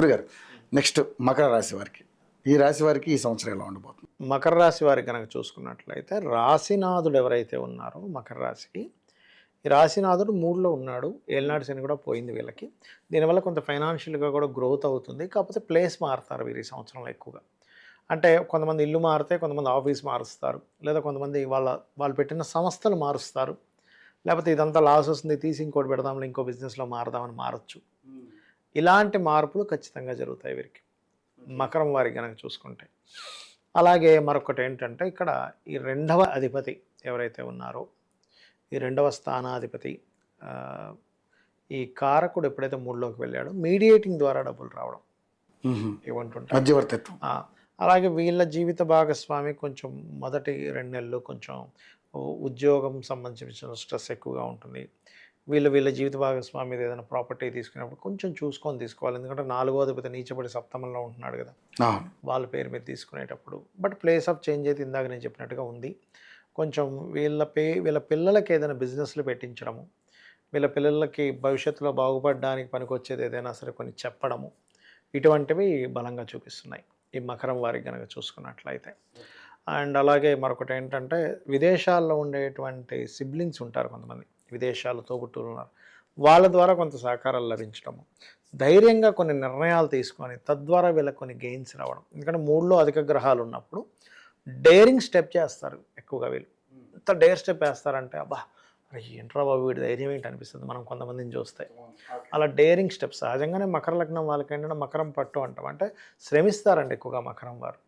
గురుగారు నెక్స్ట్ మకర రాశి వారికి, ఈ రాశి వారికి ఈ సంవత్సరం ఎలా ఉండబోతుంది? మకర రాశి వారికి కనుక చూసుకున్నట్లయితే రాశినాథుడు ఎవరైతే ఉన్నారో మకర రాశికి, ఈ రాశినాథుడు 3లో ఉన్నాడు. ఏలినాడు శని కూడా పోయింది వీళ్ళకి. దీనివల్ల కొంత ఫైనాన్షియల్గా కూడా గ్రోత్ అవుతుంది. కాకపోతే ప్లేస్ మారుతారు వీరు ఈ సంవత్సరంలో ఎక్కువగా. అంటే కొంతమంది ఇల్లు మారితే కొంతమంది ఆఫీస్ మారుస్తారు, లేదా కొంతమంది వాళ్ళు పెట్టిన సంస్థలు మారుస్తారు, లేకపోతే ఇదంతా లాస్ వస్తుంది తీసి ఇంకోటి పెడదాంలో ఇంకో బిజినెస్లో మారదామని మారచ్చు. ఇలాంటి మార్పులు ఖచ్చితంగా జరుగుతాయి వీరికి మకరం వారికి కనుక చూసుకుంటే. అలాగే మరొకటి ఏంటంటే ఇక్కడ ఈ 2వ అధిపతి ఎవరైతే ఉన్నారో, ఈ 2వ స్థానాధిపతి ఈ కారకుడు ఎప్పుడైతే 3లోకి వెళ్ళాడో మీడియేటింగ్ ద్వారా డబ్బులు రావడం ఇవ్వంటుంటారు, మధ్యవర్తిత్వం. అలాగే వీళ్ళ జీవిత భాగస్వామి కొంచెం మొదటి 2 నెలలు కొంచెం ఉద్యోగం సంబంధించిన స్ట్రెస్ ఎక్కువగా ఉంటుంది. వీళ్ళ జీవిత భాగస్వామి మీద ఏదైనా ప్రాపర్టీ తీసుకున్నప్పుడు కొంచెం చూసుకొని తీసుకోవాలి. ఎందుకంటే 4వ అధిపతి నీచబడి సప్తమంలో ఉంటున్నాడు కదా, వాళ్ళ పేరు మీద తీసుకునేటప్పుడు. బట్ ప్లేస్ ఆఫ్ చేంజ్ అయితే ఇందాక నేను చెప్పినట్టుగా ఉంది. కొంచెం వీళ్ళ పిల్లలకి ఏదైనా బిజినెస్లు పెట్టించడము, వీళ్ళ పిల్లలకి భవిష్యత్తులో బాగుపడడానికి పనికొచ్చేది ఏదైనా సరే కొన్ని చెప్పడము, ఇటువంటివి బలంగా చూపిస్తున్నాయి ఈ మకరం వారికి కనుక చూసుకున్నట్లయితే. అండ్ అలాగే మరొకటి ఏంటంటే విదేశాల్లో ఉండేటువంటి సిబ్లింగ్స్ ఉంటారు, కొంతమంది విదేశాలు తోబుట్టులు ఉన్నారు, వాళ్ళ ద్వారా కొంత సహకారాలు లభించడము, ధైర్యంగా కొన్ని నిర్ణయాలు తీసుకొని తద్వారా వీళ్ళకి కొన్ని గెయిన్స్ రావడం. ఎందుకంటే 3లో అధిక గ్రహాలు ఉన్నప్పుడు డేరింగ్ స్టెప్ చేస్తారు ఎక్కువగా. వీళ్ళు ఎంత డేర్ స్టెప్ వేస్తారంటే అబ్బా అరే ఏంట్రా బాబు వీడి ధైర్యం ఏంటి అనిపిస్తుంది మనం కొంతమందిని చూస్తే. అలా డేరింగ్ స్టెప్స్ సహజంగానే మకర లగ్నం వాళ్ళకి ఏంటంటే మకరం పట్టు అంటాం, అంటే శ్రమిస్తారండి ఎక్కువగా మకరం వారు.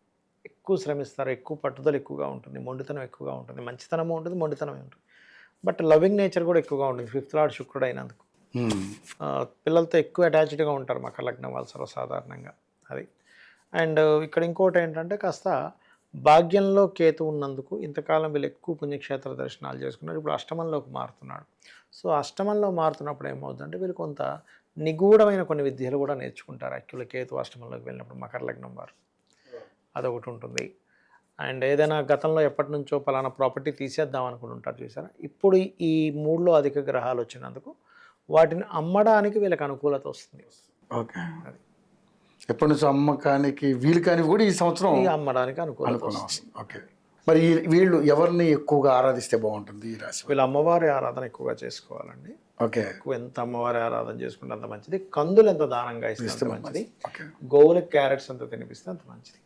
ఎక్కువ శ్రమిస్తారు, ఎక్కువ పట్టుదల ఎక్కువగా ఉంటుంది, మొండితనం ఎక్కువగా ఉంటుంది, మంచితనము ఉంటుంది, మొండితనం ఉంటుంది. బట్ లవింగ్ నేచర్ కూడా ఎక్కువగా ఉంటుంది 5th లార్డ్ శుక్రుడు అయినందుకు. పిల్లలతో ఎక్కువ అటాచ్డ్గా ఉంటారు మకర లగ్నం వాళ్ళు సర్వసాధారణంగా అది. అండ్ ఇక్కడ ఇంకోటి ఏంటంటే కాస్త భాగ్యంలో కేతు ఉన్నందుకు ఇంతకాలం వీళ్ళు ఎక్కువ పుణ్యక్షేత్ర దర్శనాలు చేసుకున్నారు, ఇప్పుడు అష్టమంలోకి మారుతున్నాడు. సో అష్టమంలో మారుతున్నప్పుడు ఏమవుతుందంటే వీళ్ళు కొంత నిగూఢమైన కొన్ని విద్యలు కూడా నేర్చుకుంటారు యాక్చువల్గా కేతు అష్టమంలోకి వెళ్ళినప్పుడు మకర లగ్నం వారు. అదొకటి ఉంటుంది. అండ్ ఏదైనా గతంలో ఎప్పటి నుంచో పలానా ప్రాపర్టీ తీసేద్దాం అనుకుని ఉంటారు చూసారా, ఇప్పుడు ఈ 3లో అధిక గ్రహాలు వచ్చినందుకు వాటిని అమ్మడానికి వీళ్ళకి అనుకూలత వస్తుంది. ఓకే, అది ఎప్పటి నుంచో అమ్మకానికి వీలు కానీ కూడా ఈ సంవత్సరం అమ్మడానికి అనుకూలత వస్తుంది. ఓకే, మరి వీళ్ళు ఎవరిని ఎక్కువగా ఆరాధిస్తే బాగుంటుంది ఈ రాశి? వీళ్ళు అమ్మవారి ఆరాధన ఎక్కువగా చేసుకోవాలండి. ఓకే, ఎక్కువ ఎంత అమ్మవారి ఆరాధన చేసుకుంటే అంత మంచిది. కందులు ఎంత దానంగా ఇస్తే అంత మంచిది. గోవులకు క్యారెట్స్ ఎంత తినిపిస్తే అంత మంచిది.